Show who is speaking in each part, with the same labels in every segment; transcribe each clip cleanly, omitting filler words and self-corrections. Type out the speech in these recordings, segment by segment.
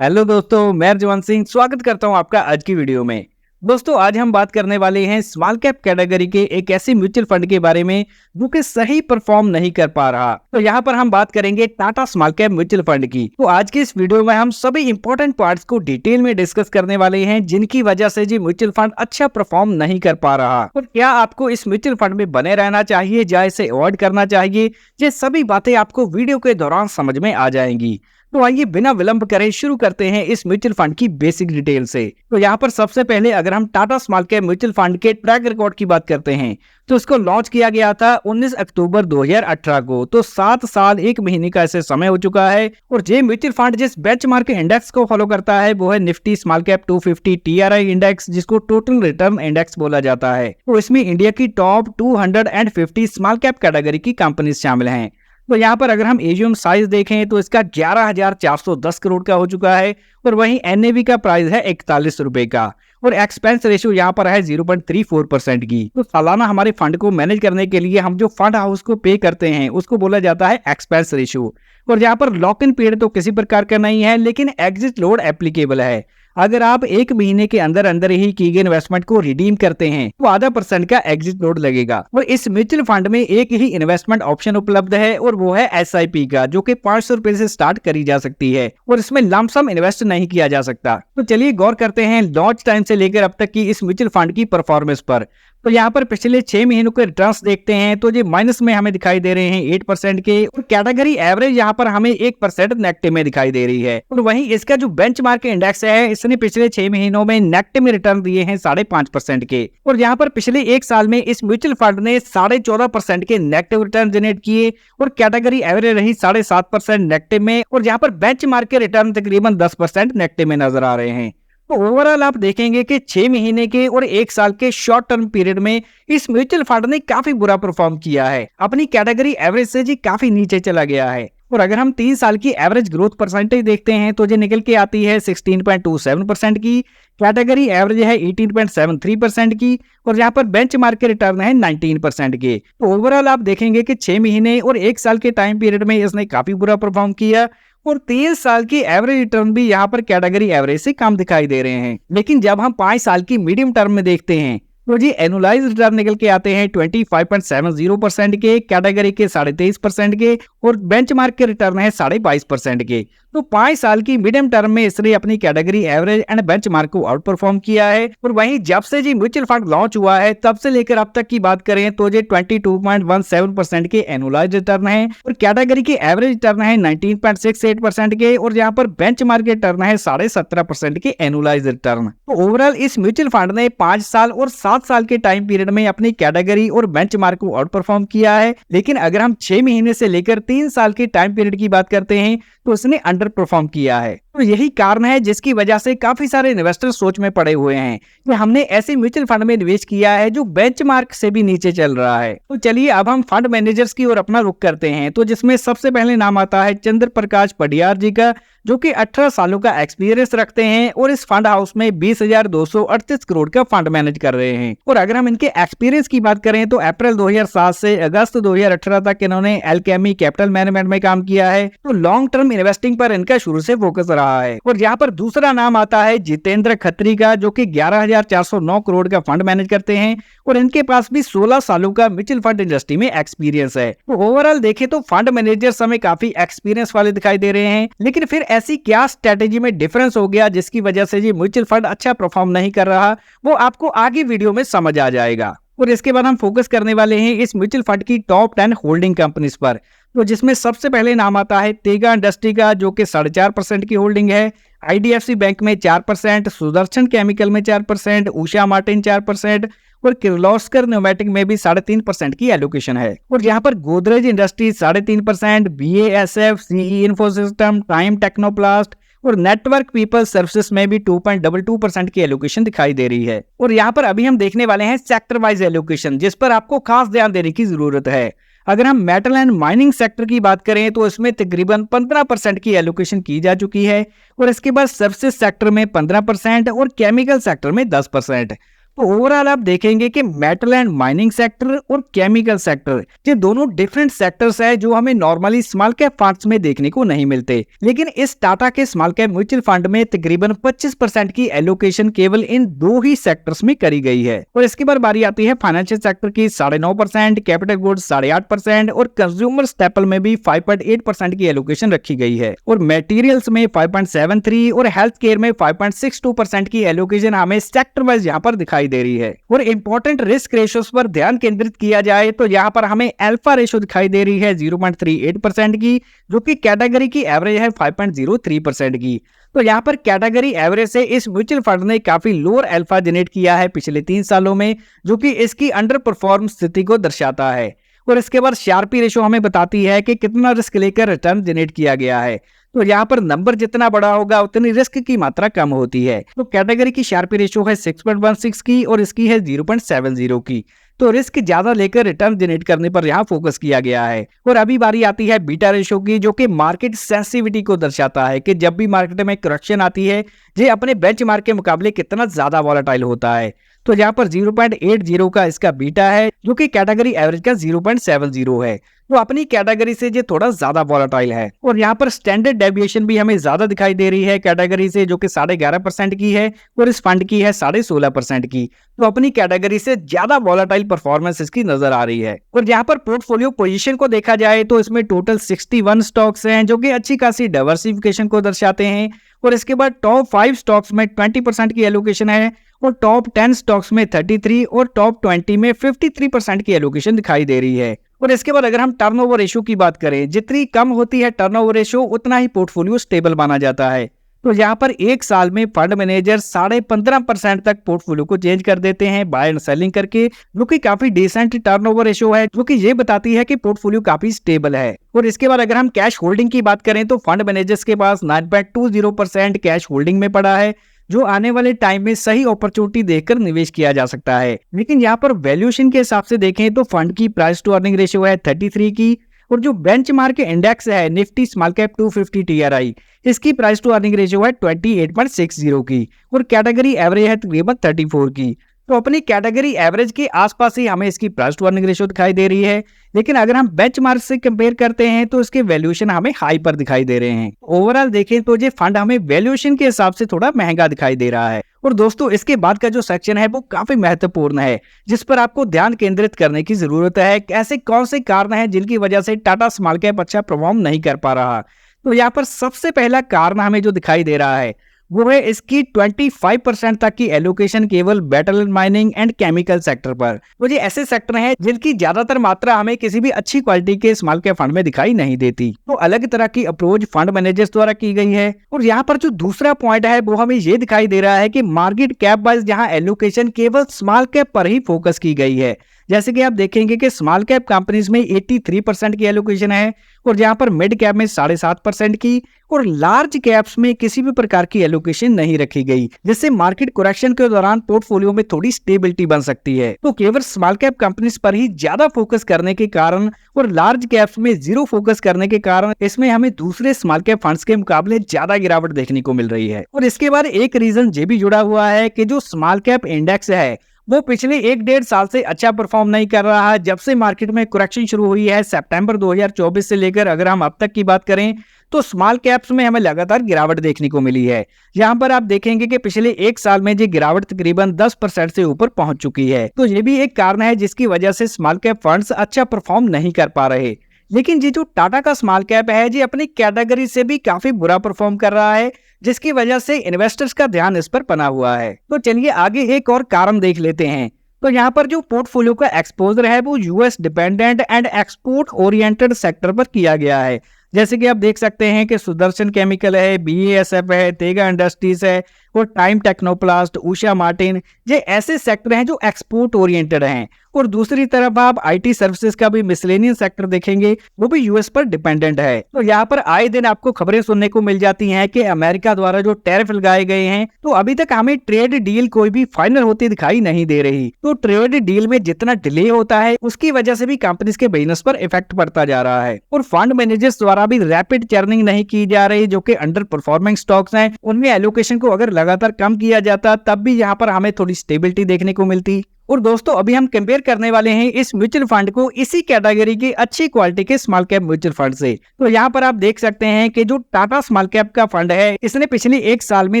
Speaker 1: Hello दोस्तों, मैं अर्जमान सिंह स्वागत करता हूं आपका आज की वीडियो में। दोस्तों, आज हम बात करने वाले हैं स्मॉल कैप कैटेगरी के एक ऐसे म्यूचुअल फंड के बारे में जो कि सही परफॉर्म नहीं कर पा रहा। तो यहाँ पर हम बात करेंगे Tata small cap mutual fund की। तो आज की इस वीडियो में हम सभी इंपॉर्टेंट पार्ट्स को डिटेल में डिस्कस करने वाले हैं जिनकी वजह से जी म्यूचुअल फंड अच्छा परफॉर्म नहीं कर पा रहा और क्या आपको इस म्यूचुअल फंड में बने रहना चाहिए या इसे अवॉइड करना चाहिए। ये सभी बातें आपको वीडियो के दौरान समझ में आ जाएंगी। तो आइए बिना विलंब करे शुरू करते हैं इस म्यूचुअल फंड की बेसिक डिटेल से। तो यहाँ पर सबसे पहले अगर हम Tata small cap mutual fund के ट्रैक रिकॉर्ड की बात करते हैं तो इसको लॉन्च किया गया था 19 अक्टूबर 2018 को। तो 7 साल 1 महीने का ऐसे समय हो चुका है और ये म्यूचुअल फंड जिस बेंचमार्क इंडेक्स को फॉलो करता है वो है Nifty small cap 250 TRI index, जिसको टोटल रिटर्न इंडेक्स बोला जाता है। तो इसमें इंडिया की टॉप 250 स्मॉल कैप कैटेगरी की कंपनीज शामिल हैं। तो यहाँ पर अगर हम एजीएम साइज देखें तो इसका 11,410 करोड़ का हो चुका है और वहीं एनएवी का प्राइस है 41 रुपए का और एक्सपेंस रेशियो यहाँ पर है 0.34% की। तो सालाना हमारे फंड को मैनेज करने के लिए हम जो फंड हाउस को पे करते हैं उसको बोला जाता है एक्सपेंस रेशियो। और यहाँ पर लॉक इन पीरियड तो किसी प्रकार का नहीं है, लेकिन एग्जिट लोड एप्लीकेबल है। अगर आप 1 महीने के अंदर अंदर ही की गई इन्वेस्टमेंट को रिडीम करते हैं तो ½ % का एग्जिट लोड लगेगा। और इस म्यूचुअल फंड में एक ही इन्वेस्टमेंट ऑप्शन उपलब्ध है और वो है SIP का, जो कि 500 रुपए से स्टार्ट करी जा सकती है और इसमें लमसम इन्वेस्ट नहीं किया जा सकता। तो चलिए गौर करते हैं लॉन्च टाइम से लेकर अब तक की इस म्यूचुअल फंड की परफॉर्मेंस पर। तो यहाँ पर पिछले 6 महीनों के रिटर्न्स देखते हैं तो ये माइनस में हमें दिखाई दे रहे हैं 8% के और कैटेगरी एवरेज यहाँ पर हमें 1% नेगेटिव में दिखाई दे रही है। और वहीं इसका जो बेंचमार्क इंडेक्स है इसने पिछले 6 महीनों में नेगेटिव में रिटर्न दिए हैं 5.5% के। और यहाँ पर पिछले 1 साल में इस म्यूचुअल फंड ने 14.5% के नेगेटिव रिटर्न जनरेट किए और कैटेगरी एवरेज रही 7.5% नेगेटिव में और यहाँ पर बेंचमार्क के रिटर्न तकरीबन 10% नेगेटिव में नजर आ रहे हैं। तो ओवरऑल आप देखेंगे कि 6 महीने के और 1 साल के शॉर्ट टर्म पीरियड में इस म्यूचुअल फंड ने काफी बुरा परफॉर्म किया है, अपनी कैटेगरी एवरेज से जी काफी नीचे चला गया है। और अगर हम 3 साल की एवरेज ग्रोथ परसेंटेज देखते हैं तो ये निकल के आती है 16.27% की, कैटेगरी एवरेज है 18.73% की और यहाँ पर बेंचमार्क के रिटर्न है 19% के। तो ओवरऑल आप देखेंगे कि 6 महीने और 1 साल के टाइम पीरियड में इसने काफी बुरा परफॉर्म किया और 3 साल की एवरेज रिटर्न भी यहाँ पर कैटेगरी एवरेज से कम दिखाई दे रहे हैं। लेकिन जब हम 5 साल की मीडियम टर्म में देखते हैं तो जी एनुलाइज रिटर्न निकल के आते हैं 25.70% के, कैटेगरी के 23.5% के और बेंचमार्क के रिटर्न है 22.5% के। तो 5 साल की मीडियम टर्म में इसने अपनी कैटेगरी एवरेज एंड बेंचमार्क को आउट परफॉर्म किया है। और वहीं जब से जी म्यूचुअल फंड लॉन्च हुआ है तब से लेकर अब तक की बात करें तो ये 22.17% के एनुलाइज रिटर्न है और कैटेगरी के एवरेज रिटर्न है 19.68% के और यहाँ पर बेंचमार्क के रिटर्न है 17.5% के एनुलाइज रिटर्न। तो ओवरऑल इस म्यूचुअल फंड ने 5 साल और 7 साल के टाइम पीरियड में अपनी कैटेगरी और बेंचमार्क को आउट परफॉर्म किया है। लेकिन अगर हम 6 महीने से लेकर 3 साल के टाइम पीरियड की बात करते हैं तो उसने अंडर परफॉर्म किया है। तो यही कारण है जिसकी वजह से काफी सारे इन्वेस्टर सोच में पड़े हुए हैं कि हमने ऐसे म्यूचुअल फंड में निवेश किया है जो बेंचमार्क से भी नीचे चल रहा है। तो चलिए अब हम फंड मैनेजर्स की ओर अपना रुख करते हैं। तो जिसमें सबसे पहले नाम आता है चंद्र प्रकाश पडियार जी का, जो कि 18 सालों का एक्सपीरियंस रखते हैं और इस फंड हाउस में 20,238 करोड़ का फंड मैनेज कर रहे हैं। और अगर हम इनके एक्सपीरियंस की बात करें तो अप्रैल 2007 से अगस्त 2018 तक इन्होंने एल्केमी कैपिटल मैनेजमेंट में काम किया है। तो लॉन्ग टर्म इन्वेस्टिंग पर इनका शुरू से फोकस रहा है। और यहाँ पर दूसरा नाम आता है जितेंद्र खत्री का, जो कि 11,409 करोड़ का फंड मैनेज करते हैं और इनके पास भी 16 सालों का म्यूचुअल फंड इंडस्ट्री में एक्सपीरियंस है। तो ओवरऑल देखें तो फंड मैनेजर्स हमें काफी एक्सपीरियंस वाले दिखाई दे रहे हैं। लेकिन फिर ऐसी क्या स्ट्रेटेजी में डिफरेंस हो गया जिसकी वजह से जी म्यूचुअल फंड अच्छा परफॉर्म नहीं कर रहा, वो आपको आगे वीडियो में समझ आ जाएगा। और इसके बाद हम फोकस करने वाले हैं इस म्यूचुअल फंड की टॉप 10 होल्डिंग कंपनीज पर। तो जिसमें सबसे पहले नाम आता है तेगा इंडस्ट्री का, जो कि 4.5% की होल्डिंग है, IDFC बैंक में 4%, सुदर्शन केमिकल में 4%, उषा मार्टिन 4% और किर्लोस्कर न्यूमेटिक में भी 3.5% की एलोकेशन है। और यहाँ पर Godrej industries 3.5%, BASF, CE Infosystem, time Technoplast और नेटवर्क पीपल सर्विसेज में भी 2.22% की एलोकेशन दिखाई दे रही है। और यहाँ पर अभी हम देखने वाले हैं सेक्टर वाइज एलोकेशन, जिस पर आपको खास ध्यान देने की जरूरत है। अगर हम मेटल एंड माइनिंग सेक्टर की बात करें तो इसमें तकरीबन 15% की एलोकेशन की जा चुकी है और इसके बाद सर्विसेज सेक्टर में 15% और केमिकल सेक्टर में 10%। तो ओवरऑल आप देखेंगे कि मेटल एंड माइनिंग सेक्टर और केमिकल सेक्टर, ये दोनों डिफरेंट सेक्टर्स है जो हमें नॉर्मली स्मॉल कैप फंड्स में देखने को नहीं मिलते। लेकिन इस टाटा के स्मॉल कैप म्यूचुअल फंड में तकरीबन 25% की एलोकेशन केवल इन दो ही सेक्टर्स में करी गई है। और इसके बाद बारी आती है फाइनेंशियल सेक्टर की 9.5%, कैपिटल गुड्स 8.5% और कंज्यूमर स्टेपल में भी 5.8% की एलोकेशन रखी गई है। और मटेरियल्स में 5.73 और हेल्थ केयर में 5.62% की एलोकेशन हमें सेक्टर वाइज यहाँ पर दिखाई दे रही है। और इंपॉर्टेंट रिस्क रेशियोज पर ध्यान केंद्रित किया जाए तो यहाँ पर हमें अल्फा रेशियो दिखाई दे रही है 0.38% की, जो कि कैटेगरी की एवरेज है 5.03% की। तो यहाँ पर कैटेगरी एवरेज से इस म्यूचुअल फंड ने काफी लोअर अल्फा जनरेट किया है पिछले 3 सालों में, जो कि इसकी अंडर परफॉर्म स्थिति को दर्शाता है। और इसके बाद शार्पी रेशियो हमें बताती है कि कितना रिस्क लेकर रिटर्न जनरेट किया गया है। तो यहाँ पर नंबर जितना बड़ा होगा उतनी रिस्क की मात्रा कम होती है। तो कैटेगरी की शार्पी रेशियो है 6.16 की और इसकी है 0.70 की। तो रिस्क ज्यादा लेकर रिटर्न जनरेट करने पर यहाँ फोकस किया गया है। और अभी बारी आती है बीटा रेशियो की, जो कि मार्केट सेंसिटिविटी को दर्शाता है कि जब भी मार्केट में करेक्शन आती है ये अपने बेंचमार्क के मुकाबले कितना ज्यादा वॉलेटाइल होता है। तो यहाँ पर 0.80 का इसका बीटा है, जो कि कैटेगरी एवरेज का 0.70 है। तो अपनी कैटेगरी से ये थोड़ा ज्यादा वॉलेटाइल है। और यहाँ पर स्टैंडर्ड डेविएशन भी हमें ज्यादा दिखाई दे रही है कैटेगरी से, जो कि 11.5% की है और इस फंड की है 16.5% की। तो अपनी कैटेगरी से ज्यादा वॉलेटाइल परफॉर्मेंस इसकी नजर आ रही है। और यहाँ पर पोर्टफोलियो पोजीशन को देखा जाए तो इसमें टोटल 61 स्टॉक्स हैं, जो कि अच्छी खासी डाइवर्सिफिकेशन को दर्शाते हैं। और इसके बाद टॉप 5 स्टॉक्स में 20% की एलोकेशन है और टॉप 10 स्टॉक्स में 33 और टॉप 20 में 53% की एलोकेशन दिखाई दे रही है। और इसके बाद अगर हम टर्नओवर रेशियो की बात करें, जितनी कम होती है टर्नओवर रेशियो उतना ही पोर्टफोलियो स्टेबल माना जाता है। तो यहाँ पर एक साल में फंड मैनेजर 15.5% तक पोर्टफोलियो को चेंज कर देते हैं बाय एंड सेलिंग करके, जो कि काफी डिसेंट टर्नओवर रेशियो है, जो कि ये बताती है कि पोर्टफोलियो काफी स्टेबल है। और इसके बाद अगर हम कैश होल्डिंग की बात करें तो फंड मैनेजर्स के पास 9.20% कैश होल्डिंग में पड़ा है, जो आने वाले टाइम में सही अपॉर्चुनिटी देखकर निवेश किया जा सकता है। लेकिन यहाँ पर वैल्यूएशन के हिसाब से देखें तो फंड की प्राइस टू अर्निंग रेशियो है 33 की और जो बेंचमार्क इंडेक्स है निफ्टी स्मॉल कैप 250 टीआरआई, इसकी प्राइस टू अर्निंग रेशियो है 28.60 की और कैटेगरी एवरेज है तकरीबन 34 की। तो अपनी कैटेगरी एवरेज के आसपास ही हमें इसकी प्राइस टू अर्निंग रेशियो दिखाई दे रही है। लेकिन अगर हम बेंचमार्क से कंपेयर करते हैं तो इसके वैल्यूएशन हमें हाई पर दिखाई दे रहे हैं। ओवरऑल देखें तो ये फंड हमें वैल्यूएशन के हिसाब से थोड़ा महंगा दिखाई दे रहा है। और दोस्तों इसके बाद का जो सेक्शन है वो काफी महत्वपूर्ण है, जिस पर आपको ध्यान केंद्रित करने की जरूरत है। ऐसे कौन से कारण हैं जिनकी वजह से टाटा स्मॉल कैप अच्छा परफॉर्म नहीं कर पा रहा। तो यहाँ पर सबसे पहला कारण हमें जो दिखाई दे रहा है वो है इसकी 25% तक की एलोकेशन केवल metal and mining and chemical sector पर। तो ये ऐसे सेक्टर हैं जिनकी ज्यादातर मात्रा हमें किसी भी अच्छी क्वालिटी के स्मॉल कैप फंड में दिखाई नहीं देती। तो अलग तरह की अप्रोच फंड मैनेजर्स द्वारा की गई है। और यहाँ पर जो दूसरा पॉइंट है वो हमें ये दिखाई दे रहा है कि मार्केट कैप वाइज यहाँ एलोकेशन केवल स्मॉल कैप पर ही फोकस की गई है। जैसे कि आप देखेंगे कि स्मॉल कैप कंपनीज में 83% की एलोकेशन है और जहां पर मिड कैप में 7.5% की और लार्ज कैप्स में किसी भी प्रकार की एलोकेशन नहीं रखी गई, जिससे मार्केट करेक्शन के दौरान पोर्टफोलियो में थोड़ी स्टेबिलिटी बन सकती है। तो केवल स्मॉल कैप कंपनीज पर ही ज्यादा फोकस करने के कारण और लार्ज कैप्स में जीरो फोकस करने के कारण इसमें हमें दूसरे स्मॉल कैप फंड्स के मुकाबले ज्यादा गिरावट देखने को मिल रही है। और इसके बाद एक रीजन ये भी जुड़ा हुआ है कि जो स्मॉल कैप इंडेक्स है वो पिछले 1-1.5 साल से अच्छा परफॉर्म नहीं कर रहा है। जब से मार्केट में करेक्शन शुरू हुई है सितंबर 2024 से लेकर अगर हम अब तक की बात करें तो स्मॉल कैप्स में हमें लगातार गिरावट देखने को मिली है। यहाँ पर आप देखेंगे कि पिछले 1 साल में ये गिरावट तकरीबन 10% से ऊपर पहुंच चुकी है। तो ये भी एक कारण है जिसकी वजह से स्मॉल कैप फंड्स अच्छा परफॉर्म नहीं कर पा रहे। लेकिन ये जो टाटा का स्मॉल कैप है ये अपनी कैटेगरी से भी काफी बुरा परफॉर्म कर रहा है, जिसकी वजह से इन्वेस्टर्स का ध्यान इस पर बना हुआ है। तो चलिए आगे एक और कारण देख लेते हैं। तो यहाँ पर जो पोर्टफोलियो का एक्सपोजर है वो US dependent and export oriented sector पर किया गया है। जैसे कि आप देख सकते हैं कि सुदर्शन केमिकल है, बीएएसएफ है, तेगा इंडस्ट्रीज है और टाइम टेक्नोप्लास्ट, उषा मार्टिन, ये ऐसे सेक्टर हैं जो एक्सपोर्ट ओरिएंटेड हैं। और दूसरी तरफ आप आईटी सर्विसेज का भी मिसलेनियस सेक्टर देखेंगे, वो भी यूएस पर डिपेंडेंट है। तो यहाँ पर आए दिन आपको खबरें सुनने को मिल जाती हैं कि अमेरिका द्वारा जो टैरिफ लगाए गए हैं, तो अभी तक हमें ट्रेड डील कोई भी फाइनल होती दिखाई नहीं दे रही। तो ट्रेड डील में जितना डिले होता है उसकी वजह से भी कंपनीज के बिजनेस पर इफेक्ट पड़ता जा रहा है। और फंड मैनेजर्स द्वारा भी रैपिड चर्निंग नहीं की जा रही, जो कि अंडर परफॉर्मिंग स्टॉक्स हैं उनमें एलोकेशन को अगर लगातार कम किया जाता तब भी यहाँ पर हमें थोड़ी स्टेबिलिटी देखने को मिलती। और दोस्तों अभी हम कंपेयर करने वाले हैं इस म्यूचुअल फंड को इसी कैटेगरी के अच्छी क्वालिटी के स्मॉल कैप म्यूचुअल फंड से। तो यहाँ पर आप देख सकते हैं कि जो टाटा स्मॉल कैप का फंड है इसने पिछले एक साल में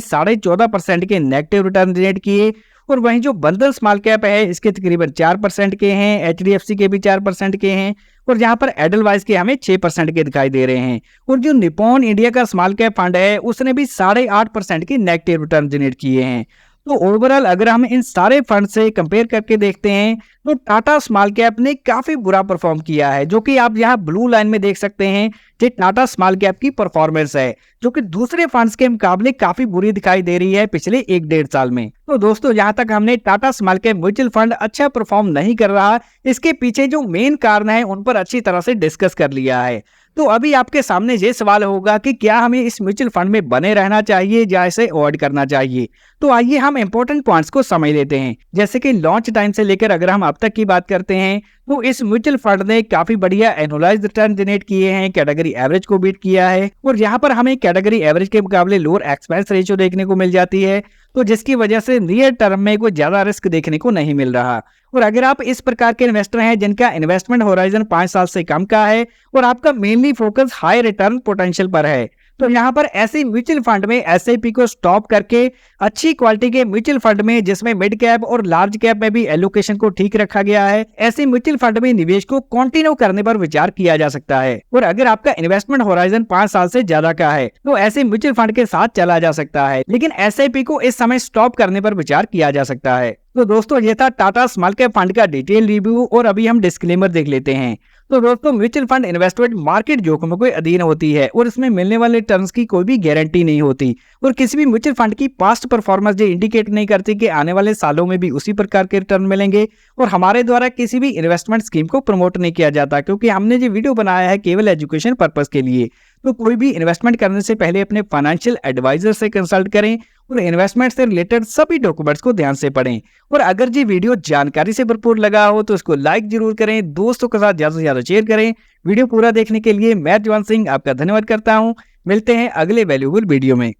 Speaker 1: 14.5% के नेगेटिव रिटर्न जनरेट किए, और वहीं जो बंधन स्मॉल कैप है इसके तकरीबन 4% के हैं, HDFC के भी 4% के हैं, और यहाँ पर एडलवाइज के हमें 6% के दिखाई दे रहे हैं। और जो निप्पॉन इंडिया का स्मॉल कैप फंड है उसने भी 8.5% के नेगेटिव रिटर्न जनरेट किए हैं। तो ओवरऑल अगर हम इन सारे फंड से कंपेयर करके देखते हैं तो टाटा स्मॉल कैप ने काफी बुरा परफॉर्म किया है, जो कि आप यहाँ ब्लू लाइन में देख सकते हैं। ये टाटा स्मॉल कैप की परफॉर्मेंस है जो कि दूसरे फंड्स के मुकाबले काफी बुरी दिखाई दे रही है पिछले 1-1.5 साल में। तो दोस्तों यहाँ तक हमने Tata small cap mutual fund अच्छा परफॉर्म नहीं कर रहा, इसके पीछे जो मेन कारण है उन पर अच्छी तरह से डिस्कस कर लिया है। तो अभी आपके सामने ये सवाल होगा कि क्या हमें इस म्यूचुअल फंड में बने रहना चाहिए या इसे अवॉइड करना चाहिए। तो आइए हम इंपॉर्टेंट पॉइंट्स को समझ लेते हैं। जैसे कि लॉन्च टाइम से लेकर अगर हम अब तक की बात करते हैं तो इस म्यूचुअल फंड ने काफी बढ़िया एनुअलाइज्ड रिटर्न जनरेट किए हैं, कैटेगरी एवरेज को बीट किया है, और यहाँ पर हमें कैटेगरी एवरेज के मुकाबले लोअर एक्सपेंस रेशियो देखने को मिल जाती है, तो जिसकी वजह से नियर टर्म में कोई ज्यादा रिस्क देखने को नहीं मिल रहा। और अगर आप इस प्रकार के इन्वेस्टर हैं जिनका इन्वेस्टमेंट होराइजन 5 साल से कम का है और आपका mainly focus high return potential पर है, तो यहाँ पर ऐसे म्यूचुअल फंड में एसआईपी को स्टॉप करके अच्छी क्वालिटी के म्यूचुअल फंड में जिसमें मिड कैप और लार्ज कैप में भी एलोकेशन को ठीक रखा गया है, ऐसे म्यूचुअल फंड में निवेश को कंटिन्यू करने पर विचार किया जा सकता है। और अगर आपका इन्वेस्टमेंट होराइजन 5 साल से ज्यादा का है तो ऐसे म्यूचुअल फंड के साथ चला जा सकता है, लेकिन एसआईपी को इस समय स्टॉप करने पर विचार किया जा सकता है। तो दोस्तों ये था टाटा स्मॉल कैप फंड का डिटेल रिव्यू, और अभी हम डिस्क्लेमर देख लेते हैं। तो दोस्तों म्यूचुअल फंड इन्वेस्टमेंट मार्केट जोखिमों के अधीन होती है और इसमें मिलने वाले टर्न्स की कोई भी गारंटी नहीं होती, और किसी भी म्यूचुअल फंड की पास्ट परफॉर्मेंस ये इंडिकेट नहीं करती कि आने वाले सालों में भी उसी प्रकार के रिटर्न मिलेंगे। और हमारे द्वारा किसी भी इन्वेस्टमेंट स्कीम को प्रमोट नहीं किया जाता, क्योंकि हमने ये वीडियो बनाया है केवल एजुकेशन पर्पस के लिए। तो कोई भी इन्वेस्टमेंट करने से पहले अपने फाइनेंशियल एडवाइजर से कंसल्ट करें और इन्वेस्टमेंट से रिलेटेड सभी डॉक्यूमेंट्स को ध्यान से पढ़ें। और अगर ये वीडियो जानकारी से भरपूर लगा हो तो इसको लाइक जरूर करें, दोस्तों के साथ ज्यादा से ज्यादा शेयर करें। वीडियो पूरा देखने के लिए मैं जवान सिंह आपका धन्यवाद करता हूं। मिलते हैं अगले वैल्यूएबल वीडियो में।